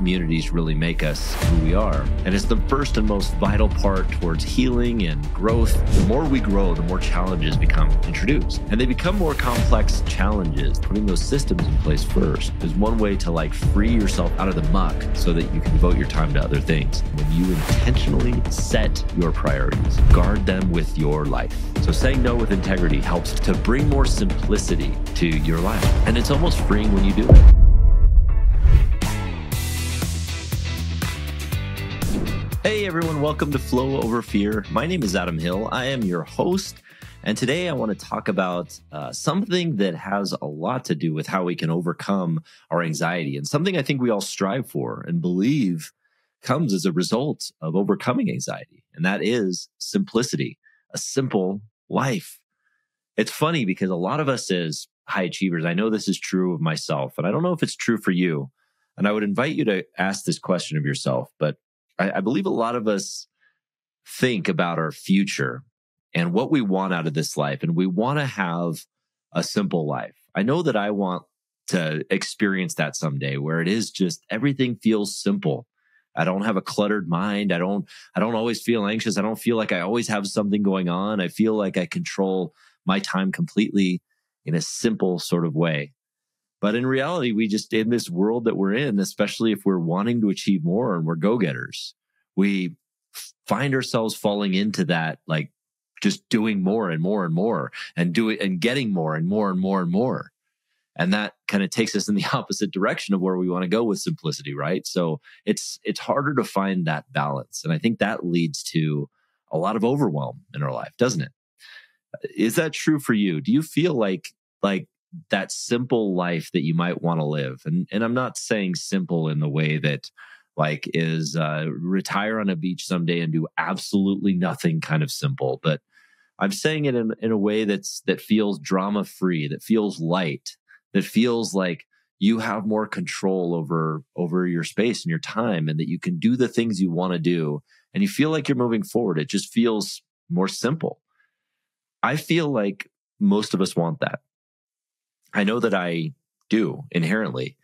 communities really make us who we are. And it's the first and most vital part towards healing and growth. The more we grow, the more challenges become introduced. And they become more complex challenges. Putting those systems in place first is one way to free yourself out of the muck so that you can devote your time to other things. When you intentionally set your priorities, guard them with your life. So saying no with integrity helps to bring more simplicity to your life. And it's almost freeing when you do it. Hey everyone, welcome to Flow Over Fear. My name is Adam Hill. I am your host. And today I want to talk about something that has a lot to do with how we can overcome our anxiety, and something I think we all strive for and believe comes as a result of overcoming anxiety. And that is simplicity, a simple life. It's funny because a lot of us as high achievers, I know this is true of myself, and I don't know if it's true for you. And I would invite you to ask this question of yourself, but I believe a lot of us think about our future and what we want out of this life, and we want to have a simple life. I know that I want to experience that someday, where it is just everything feels simple. I don't have a cluttered mind. I don't always feel anxious. I don't feel like I always have something going on. I feel like I control my time completely in a simple sort of way. But in reality, we just, in this world that we're in, especially if we're wanting to achieve more and we're go-getters, we find ourselves falling into that, just doing more and more and more and getting more and more and more and more. And that kind of takes us in the opposite direction of where we want to go with simplicity, right? So it's harder to find that balance. And I think that leads to a lot of overwhelm in our life, doesn't it? Is that true for you? Do you feel like that simple life that you might want to live? And I'm not saying simple in the way that is retire on a beach someday and do absolutely nothing kind of simple, but I'm saying it in a way that feels drama free, that feels light, that feels like you have more control over your space and your time, and that you can do the things you want to do and you feel like you're moving forward. It just feels more simple. I feel like most of us want that. I know that I do inherently.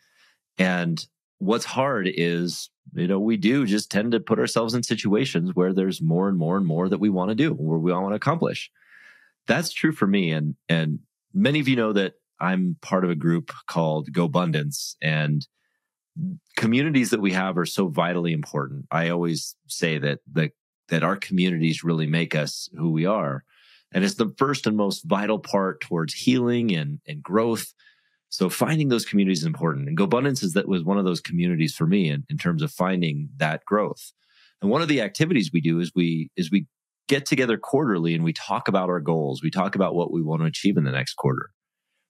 And what's hard is, we do just tend to put ourselves in situations where there's more and more and more that we want to do, where we all want to accomplish. That's true for me. And many of you know that I'm part of a group called Gobundance, and communities that we have are so vitally important. I always say that our communities really make us who we are. And it's the first and most vital part towards healing and growth. So finding those communities is important. And Gobundance was one of those communities for me in terms of finding that growth. And one of the activities we do is we get together quarterly and we talk about our goals. We talk about what we want to achieve in the next quarter,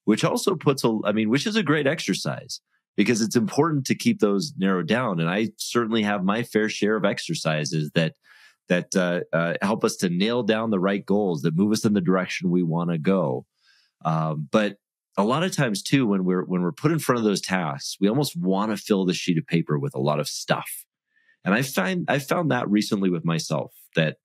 which also which is a great exercise, because it's important to keep those narrowed down. And I certainly have my fair share of exercises that help us to nail down the right goals, that move us in the direction we want to go. But a lot of times too, when we're put in front of those tasks, we almost want to fill the sheet of paper with a lot of stuff. And I found that recently with myself, that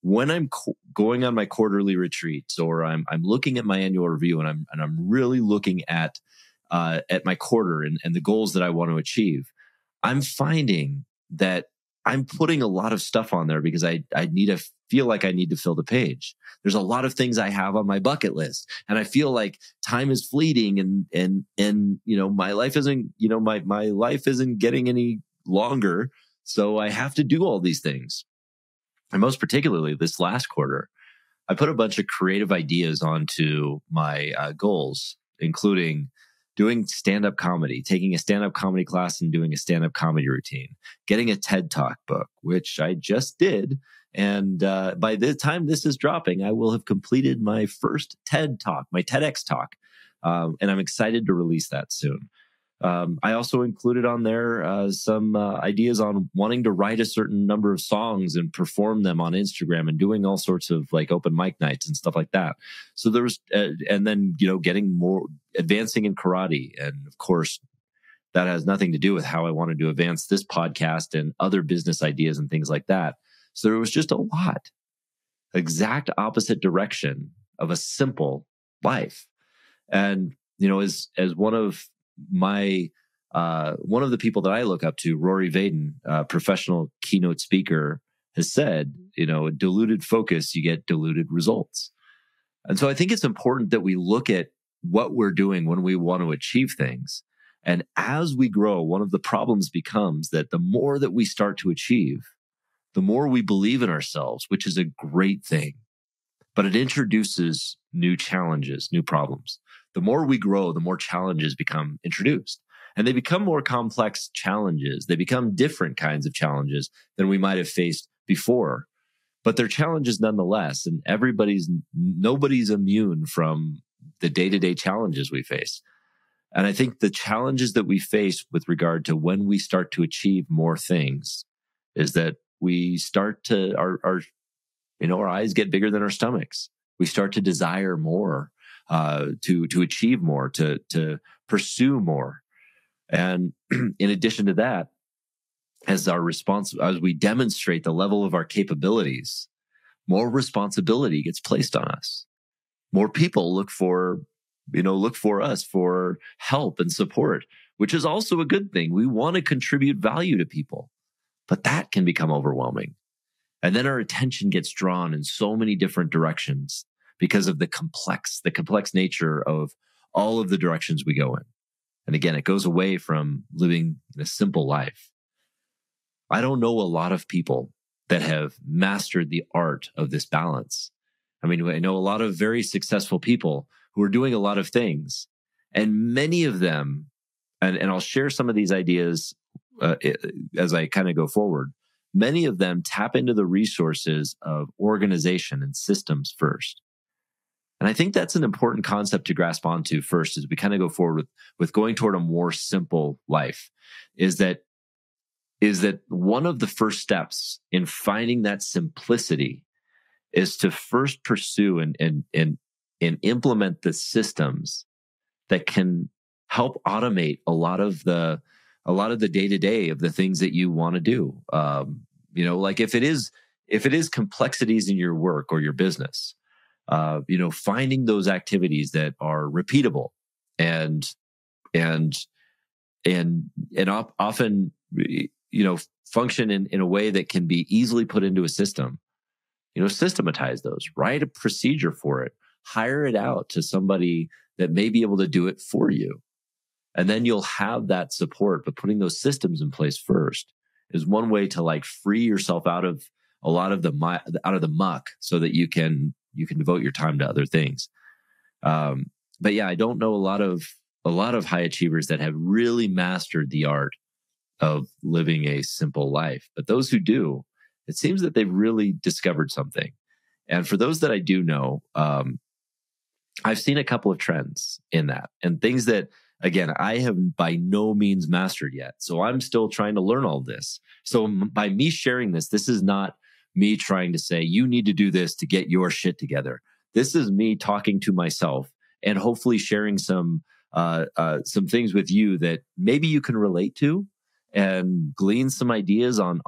when I'm going on my quarterly retreats, or I'm looking at my annual review, and I'm really looking at my quarter and the goals that I want to achieve, I'm finding that I'm putting a lot of stuff on there because I feel like I need to fill the page. There's a lot of things I have on my bucket list, and I feel like time is fleeting, and my life isn't my life isn't getting any longer, so I have to do all these things. And most particularly this last quarter, I put a bunch of creative ideas onto my goals, including doing stand-up comedy, taking a stand-up comedy class and doing a stand-up comedy routine, getting a TED Talk book, which I just did. And by the time this is dropping, I will have completed my first TED Talk, my TEDx talk. And I'm excited to release that soon. I also included on there some ideas on wanting to write a certain number of songs and perform them on Instagram, and doing all sorts of open mic nights and stuff like that. So there was, and then, getting more, advancing in karate. And of course, that has nothing to do with how I wanted to advance this podcast and other business ideas and things like that. So there was just a lot, exact opposite direction of a simple life. And, as one of my One of the people that I look up to, Rory Vaden, a professional keynote speaker, has said, diluted focus, you get diluted results. And so I think it's important that we look at what we're doing when we want to achieve things. And as we grow, one of the problems becomes that the more that we start to achieve, the more we believe in ourselves, which is a great thing. But it introduces new challenges, new problems. The more we grow, the more challenges become introduced. And they become more complex challenges. They become different kinds of challenges than we might have faced before. But they're challenges nonetheless. And nobody's immune from the day-to-day challenges we face. And I think the challenges that we face with regard to when we start to achieve more things is that we start to, our eyes get bigger than our stomachs. We start to desire more, to achieve more, to pursue more. And in addition to that, as we demonstrate the level of our capabilities, more responsibility gets placed on us. More people look for us for help and support, which is also a good thing. We want to contribute value to people, but that can become overwhelming. And then our attention gets drawn in so many different directions because of the complex nature of all of the directions we go in. And again, it goes away from living a simple life. I don't know a lot of people that have mastered the art of this balance. I mean, I know a lot of very successful people who are doing a lot of things, and many of them, and I'll share some of these ideas as I kind of go forward. Many of them tap into the resources of organization and systems first. And I think that's an important concept to grasp onto first as we kind of go forward with going toward a more simple life, is that one of the first steps in finding that simplicity is to first pursue and implement the systems that can help automate a lot of the day-to-day of the things that you want to do. Like if it is complexities in your work or your business, finding those activities that are repeatable and often, function in a way that can be easily put into a system. Systematize those, write a procedure for it, hire it out to somebody that may be able to do it for you. And then you'll have that support. But putting those systems in place first is one way to free yourself out of a lot of the muck so that you can devote your time to other things. But yeah, I don't know a lot of high achievers that have really mastered the art of living a simple life. But those who do, it seems that they've really discovered something. And for those that I do know, I've seen a couple of trends in that and things that, again, I have by no means mastered yet. So I'm still trying to learn all this. So by me sharing this is not me trying to say, you need to do this to get your shit together. This is me talking to myself and hopefully sharing some things with you that maybe you can relate to and glean some ideas on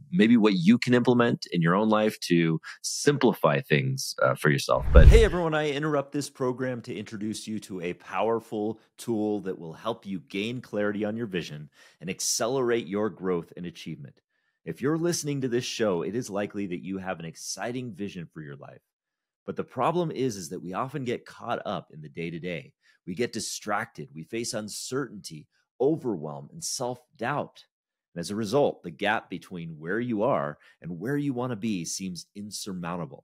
maybe what you can implement in your own life to simplify things for yourself. But hey, everyone, I interrupt this program to introduce you to a powerful tool that will help you gain clarity on your vision and accelerate your growth and achievement. If you're listening to this show, it is likely that you have an exciting vision for your life. But the problem is that we often get caught up in the day-to-day. We get distracted. We face uncertainty, overwhelm, and self-doubt. And as a result, the gap between where you are and where you want to be seems insurmountable.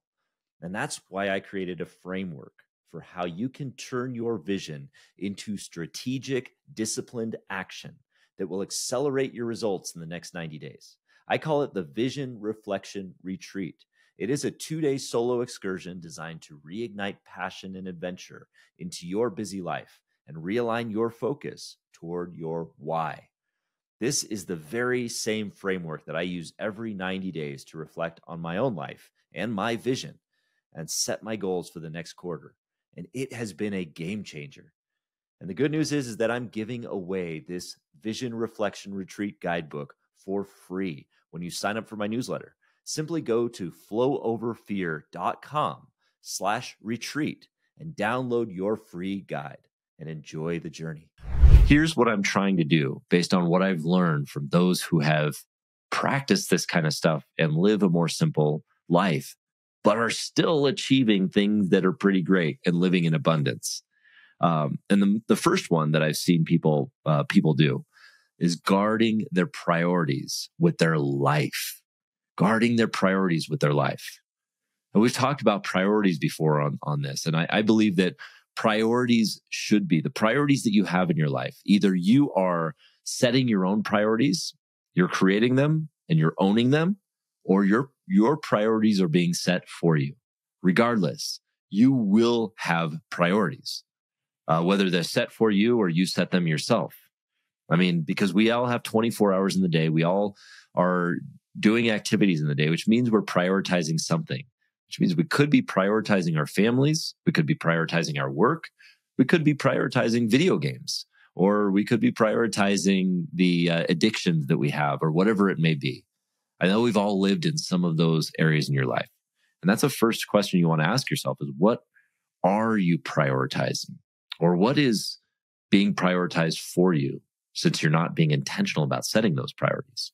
And that's why I created a framework for how you can turn your vision into strategic, disciplined action that will accelerate your results in the next 90 days. I call it the Vision Reflection Retreat. It is a 2-day solo excursion designed to reignite passion and adventure into your busy life and realign your focus toward your why. This is the very same framework that I use every 90 days to reflect on my own life and my vision and set my goals for the next quarter. And it has been a game changer. And the good news is that I'm giving away this Vision Reflection Retreat guidebook for free when you sign up for my newsletter. Simply go to flowoverfear.com/retreat and download your free guide and enjoy the journey. here's what I'm trying to do based on what I've learned from those who have practiced this kind of stuff and live a more simple life, but are still achieving things that are pretty great and living in abundance. And the first one that I've seen people do is guarding their priorities with their life. Guarding their priorities with their life. And we've talked about priorities before on this. And I believe that priorities should be the priorities that you have in your life. Either you are setting your own priorities, you're creating them and you're owning them, or your priorities are being set for you. Regardless, you will have priorities, whether they're set for you or you set them yourself. I mean, because we all have 24 hours in the day. We all are doing activities in the day, which means we're prioritizing something, which means we could be prioritizing our families. We could be prioritizing our work. We could be prioritizing video games, or we could be prioritizing the addictions that we have, or whatever it may be. I know we've all lived in some of those areas in your life. And that's the first question you want to ask yourself is, what are you prioritizing? Or what is being prioritized for you, since you're not being intentional about setting those priorities?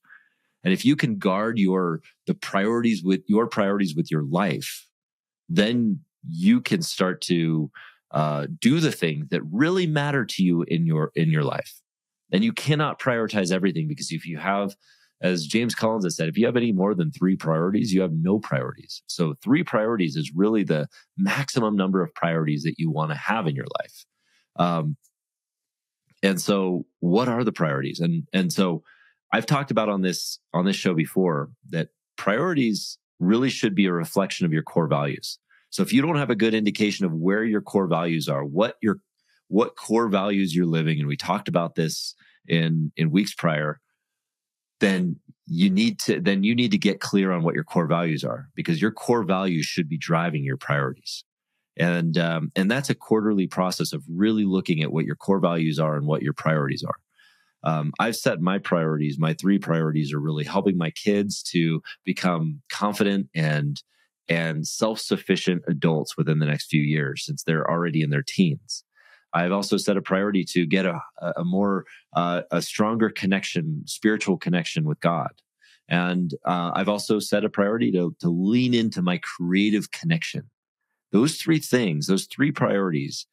And if you can guard the priorities with your life, then you can start to do the things that really matter to you in your life. And you cannot prioritize everything, because if you have, as James Collins has said, if you have any more than 3 priorities, you have no priorities. So 3 priorities is really the maximum number of priorities that you want to have in your life. And so what are the priorities? And so I've talked about on this show before that priorities really should be a reflection of your core values. So if you don't have a good indication of where your core values are, what core values you're living, and we talked about this in weeks prior, then you need to get clear on what your core values are, because your core values should be driving your priorities. And that's a quarterly process of really looking at what your core values are and what your priorities are. I've set my priorities. My 3 priorities are really helping my kids to become confident and self-sufficient adults within the next few years, since they're already in their teens. I've also set a priority to get a stronger connection, spiritual connection with God. And I've also set a priority to lean into my creative connection. Those 3 things, those 3 priorities,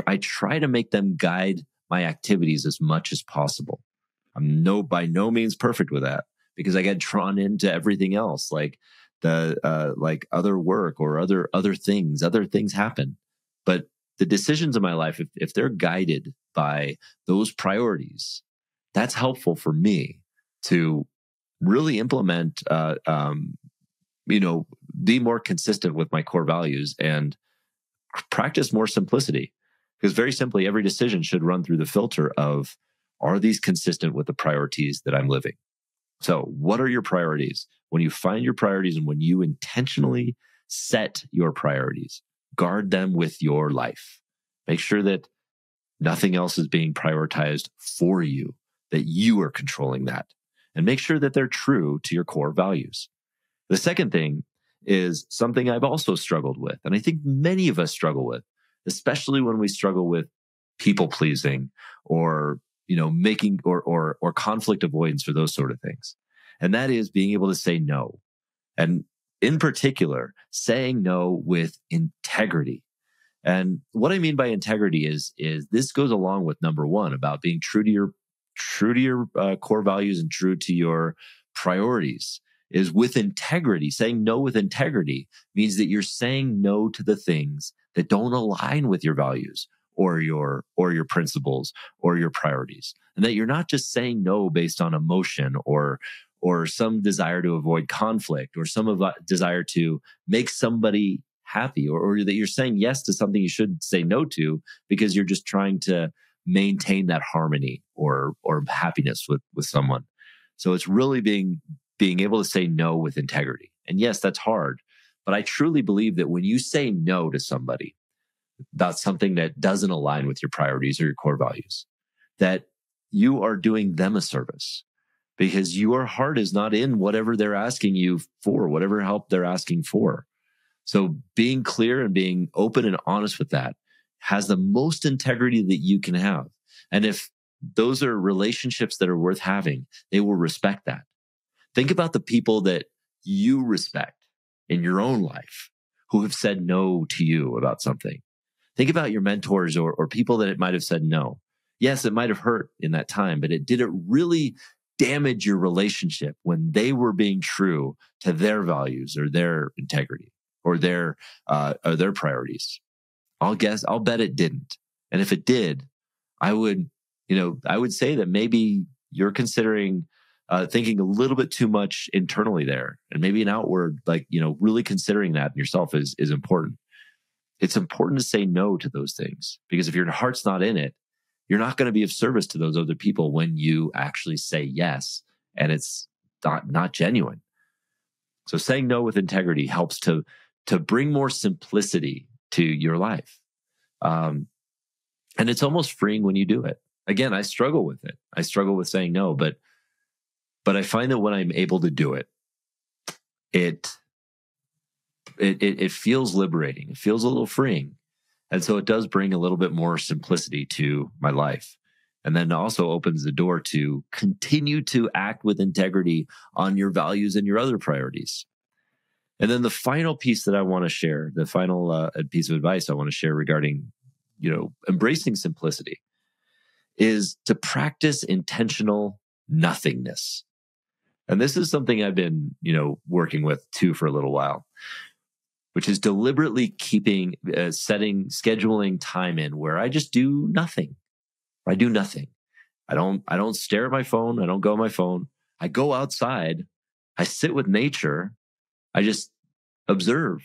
I try to make them guide my activities as much as possible. I'm by no means perfect with that, because I get drawn into everything else, like like other work or other things. Other things happen, but the decisions in my life, if they're guided by those priorities, that's helpful for me to really implement, be more consistent with my core values and practice more simplicity. Because very simply, every decision should run through the filter of, are these consistent with the priorities that I'm living? So what are your priorities? When you find your priorities and when you intentionally set your priorities, guard them with your life. Make sure that nothing else is being prioritized for you, that you are controlling that. And make sure that they're true to your core values. The second thing is something I've also struggled with, and I think many of us struggle with, especially when we struggle with people pleasing or making or conflict avoidance or those sort of things. And that is being able to say no. And in particular, saying no with integrity. And what I mean by integrity is this goes along with number 1 about being true to your core values and true to your priorities. Is with integrity. Saying no with integrity means that you're saying no to the things that don't align with your values or your principles or your priorities. And that you're not just saying no based on emotion or some desire to avoid conflict or some desire to make somebody happy, or that you're saying yes to something you should say no to because you're just trying to maintain that harmony or happiness with someone. So it's really being able to say no with integrity. And yes, that's hard, but I truly believe that when you say no to somebody, that's something that doesn't align with your priorities or your core values, that you are doing them a service, because your heart is not in whatever they're asking you for, whatever help they're asking for. So being clear and being open and honest with that has the most integrity that you can have. And if those are relationships that are worth having. They will respect that. Think about the people that you respect in your own life who have said no to you about something. Think about your mentors or people that it might have said no. Yes, it might have hurt in that time, but did it really damage your relationship when they were being true to their values or their integrity or their priorities? I'll bet it didn't. And if it did, I would say that maybe you're considering thinking a little bit too much internally there, and maybe an outward, really considering that in yourself is important. It's important to say no to those things, because if your heart's not in it, you're not going to be of service to those other people when you actually say yes and it's not genuine. So saying no with integrity helps to bring more simplicity to your life. And it's almost freeing when you do it. Again, I struggle with it. I struggle with saying no, but I find that when I'm able to do it, it feels liberating. It feels a little freeing. And so it does bring a little bit more simplicity to my life. And then also opens the door to continue to act with integrity on your values and your other priorities. And then the final piece that I want to share, the final piece of advice I want to share regarding, embracing simplicity, is to practice intentional nothingness. And this is something I've been, working with too for a little while, which is deliberately scheduling time in where I just do nothing. I do nothing. I don't stare at my phone. I don't go on my phone. I go outside. I sit with nature. I just observe.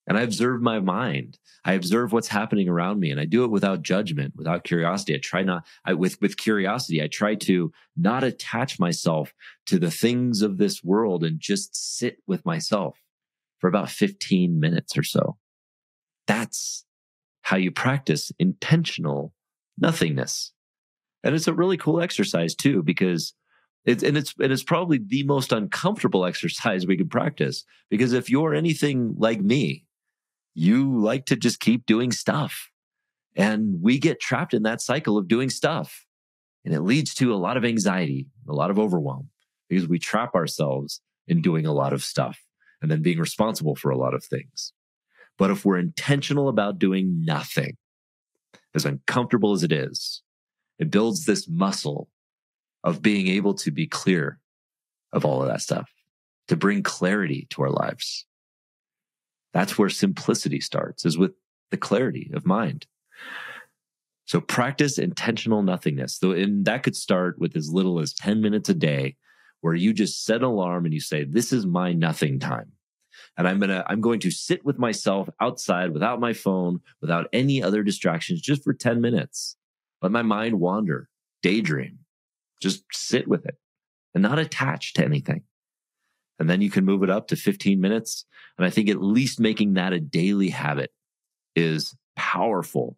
And I observe my mind. I observe what's happening around me, and I do it without judgment, without curiosity. With curiosity, I try to not attach myself to the things of this world and just sit with myself for about 15 minutes or so. That's how you practice intentional nothingness. And it's a really cool exercise too, because it's probably the most uncomfortable exercise we can practice. Because if you're anything like me, you like to just keep doing stuff. And we get trapped in that cycle of doing stuff. And it leads to a lot of anxiety, a lot of overwhelm, because we trap ourselves in doing a lot of stuff and then being responsible for a lot of things. But if we're intentional about doing nothing, as uncomfortable as it is, it builds this muscle of being able to be clear of all of that stuff, to bring clarity to our lives. That's where simplicity starts, is with the clarity of mind. So practice intentional nothingness. And that could start with as little as 10 minutes a day, where you just set an alarm and you say, this is my nothing time. And I'm going to sit with myself outside without my phone, without any other distractions, just for 10 minutes. Let my mind wander, daydream, just sit with it and not attach to anything. And then you can move it up to 15 minutes. And I think at least making that a daily habit is powerful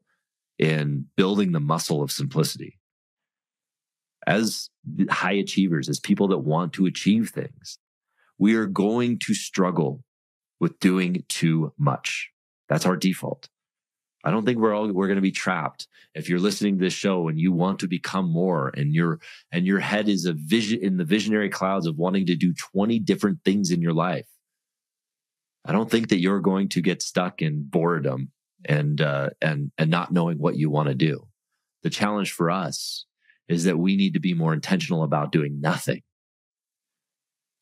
in building the muscle of simplicity. As high achievers, as people that want to achieve things, we are going to struggle with doing too much. That's our default. I don't think we're going to be trapped. If you're listening to this show and you want to become more, and your head is a vision in the visionary clouds of wanting to do 20 different things in your life, I don't think that you're going to get stuck in boredom and not knowing what you want to do. The challenge for us is that we need to be more intentional about doing nothing.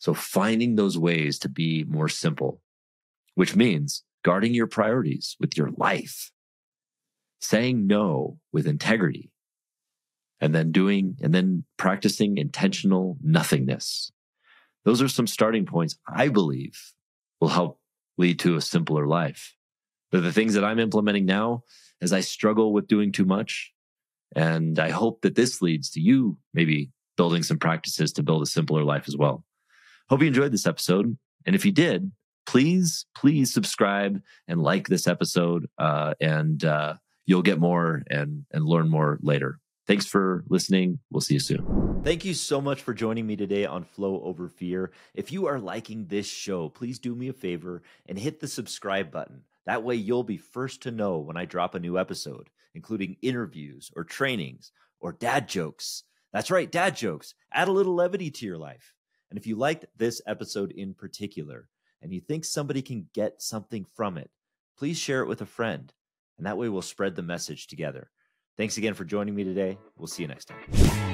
So finding those ways to be more simple, which means guarding your priorities with your life, saying no with integrity, and then practicing intentional nothingness. Those are some starting points I believe will help lead to a simpler life. They're the things that I'm implementing now as I struggle with doing too much. And I hope that this leads to you maybe building some practices to build a simpler life as well. Hope you enjoyed this episode. And if you did, please subscribe and like this episode, and you'll get more and learn more later. Thanks for listening. We'll see you soon. Thank you so much for joining me today on Flow Over Fear. If you are liking this show, please do me a favor and hit the subscribe button. That way you'll be first to know when I drop a new episode, including interviews or trainings or dad jokes. That's right, dad jokes. Add a little levity to your life. And if you liked this episode in particular, and you think somebody can get something from it, please share it with a friend. And that way we'll spread the message together. Thanks again for joining me today. We'll see you next time.